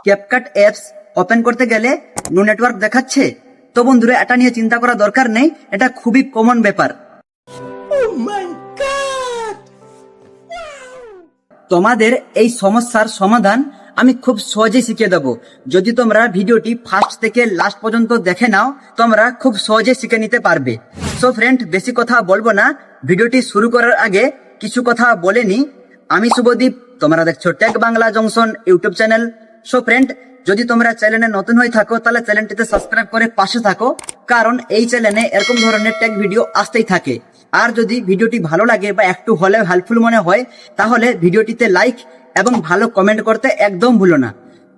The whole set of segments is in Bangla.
ক্যাপকাট অ্যাপস ওপেন করতে গেলে নো নেটওয়ার্ক দেখাচ্ছে। তো বন্ধুরা, এটা নিয়ে চিন্তা করা দরকার নেই, এটা খুবই কমন ব্যাপার। তোমাদের এই সমস্যার সমাধান আমি খুব সহজেই শিখিয়ে দেবো। যদি তোমরা ভিডিওটি ফার্স্ট থেকে লাস্ট পর্যন্ত দেখে নাও, তোমরা খুব সহজে শিখে নিতে পারবে। সো ফ্রেন্ড, বেশি কথা বলবো না, ভিডিওটি শুরু করার আগে কিছু কথা বলে নি। আমি শুভদীপ, তোমরা দেখছো tech Bangla junction YouTube channel. So friend, যদি তোমরা চ্যানেলে নতুন হয়ে থাকো তাহলে চ্যানেলটিতে সাবস্ক্রাইব করে পাশে থাকো, কারণ এই চ্যানেলে এরকম ধরনের টেক ভিডিও আসতেই থাকে। আর যদি ভিডিওটি ভালো লাগে বা একটু হলেও হেল্পফুল মনে হয়, তাহলে ভিডিওটিতে লাইক এবং ভালো কমেন্ট করতে একদম ভুলো না।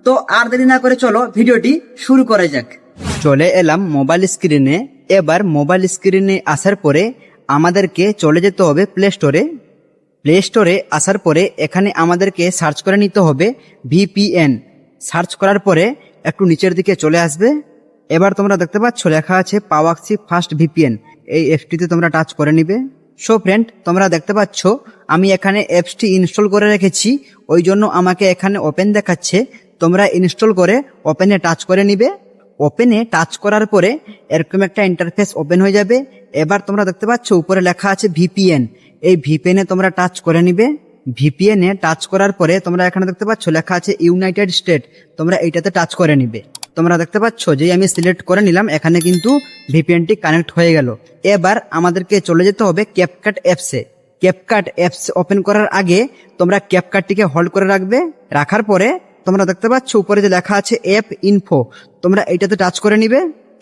তো আর দেরি না করে চলো ভিডিওটি শুরু করা যাক। চলে এলাম মোবাইল স্ক্রিনে। এবার মোবাইল স্ক্রিনে আসার পরে আমাদেরকে চলে যেতে হবে প্লে স্টোরে। প্লে স্টোরে আসার পরে এখানে আমাদেরকে সার্চ করে নিতে হবে ভিপিএন। সার্চ করার পরে একটু নিচের দিকে চলে আসবে। এবার তোমরা দেখতে পাচ্ছ লেখা আছে পাওয়াক্সি ফাস্ট ভিপিএন। এই অ্যাপসটিতে তোমরা টাচ করে নিবে। সো ফ্রেন্ড, তোমরা দেখতে পাচ্ছ আমি এখানে অ্যাপসটি ইনস্টল করে রেখেছি, ওই জন্য আমাকে এখানে ওপেন দেখাচ্ছে। তোমরা ইনস্টল করে ওপেনে টাচ করে নিবে। ওপেনে টাচ করার পরে এরকম একটা ইন্টারফেস ওপেন হয়ে যাবে। এবার তোমরা দেখতে পাচ্ছ উপরে লেখা আছে ভিপিএন। এই ভিপিএনে তোমরা টাচ করে নিবে। ভিপিএনে টাচ করার পরে তোমরা এখানে দেখতে পাচ্ছ লেখা আছে ইউনাইটেড স্টেট। তোমরা এইটাতে টাচ করে নিবে। তোমরা দেখতে পাচ্ছ যে আমি সিলেক্ট করে নিলাম, এখানে কিন্তু ভিপিএনটি কানেক্ট হয়ে গেল। এবার আমাদেরকে চলে যেতে হবে ক্যাপকাট অ্যাপসে। ক্যাপকাট অ্যাপস ওপেন করার আগে তোমরা ক্যাপকাটটিকে হোল্ড করে রাখবে। রাখার পরে তোমরা দেখতে পাচ্ছ উপরে যে লেখা আছে অ্যাপ ইনফো, তোমরা এইটাতে টাচ করে নিবে।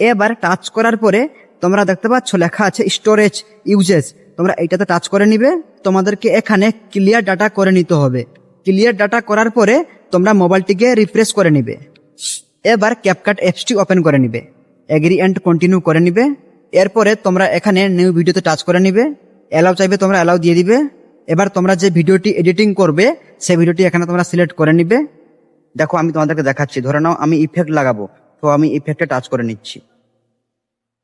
এবার টাচ করার পরে তোমরা দেখতে পাচ্ছ লেখা আছে স্টোরেজ ইউজেস, তোমরা এইটাতে টাচ করে নিবে। তোমাদেরকে এখানে ক্লিয়ার ডাটা করে নিতে হবে। ক্লিয়ার ডাটা করার পরে তোমরা মোবাইলটিকে রিফ্রেশ করে নিবে। এবার ক্যাপকাট অ্যাপসটি ওপেন করে নিবে, এগ্রি অ্যান্ড কন্টিনিউ করে নিবে। এরপরে তোমরা এখানে নিউ ভিডিওতে টাচ করে নিবে। অ্যালাউ চাইবে তোমরা অ্যালাউ দিয়ে দিবে। এবার তোমরা যে ভিডিওটি এডিটিং করবে সেই ভিডিওটি এখানে তোমরা সিলেক্ট করে নিবে। দেখো আমি তোমাদেরকে দেখাচ্ছি, ধরে নাও আমি ইফেক্ট লাগাবো, তো আমি ইফেক্টে টাচ করে নিচ্ছি।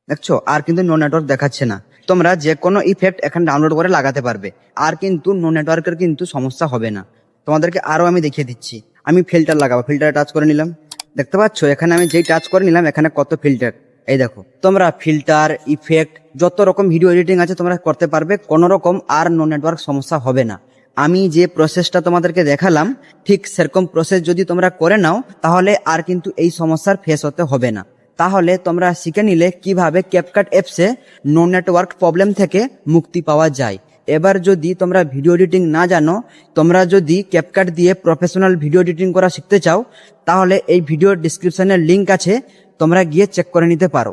দেখছো আর কিন্তু নো নেটওয়ার্ক দেখাচ্ছে না। তোমরা যে কোনো ইফেক্ট এখানে ডাউনলোড করে লাগাতে পারবে, আর কিন্তু নো নেটওয়ার্কের কিন্তু সমস্যা হবে না। তোমাদেরকে আরো আমি দেখিয়ে দিচ্ছি। আমি ফিল্টার লাগাবো, ফিল্টারে টাচ করে নিলাম। দেখতে পাচ্ছ এখানে আমি যেই টাচ করে নিলাম এখানে কত ফিল্টার, এই দেখো। তোমরা ফিল্টার, ইফেক্ট, যত রকম ভিডিও এডিটিং আছে তোমরা করতে পারবে, কোনো রকম আর নো নেটওয়ার্ক সমস্যা হবে না। আমি যে প্রসেসটা তোমাদেরকে দেখালাম ঠিক সেরকম প্রসেস যদি তোমরা করে নাও, তাহলে আর কিন্তু এই সমস্যার ফেস হতে হবে না। তাহলে তোমরা শিখে নিলে কিভাবে ক্যাপকাট অ্যাপসে নো নেটওয়ার্ক প্রবলেম থেকে মুক্তি পাওয়া যায়। এবার যদি তোমরা ভিডিও এডিটিং না জানো, তোমরা যদি ক্যাপকাট দিয়ে প্রফেশনাল ভিডিও এডিটিং করা শিখতে চাও, তাহলে এই ভিডিও ডিসক্রিপশনে লিংক আছে, তোমরা গিয়ে চেক করে নিতে পারো।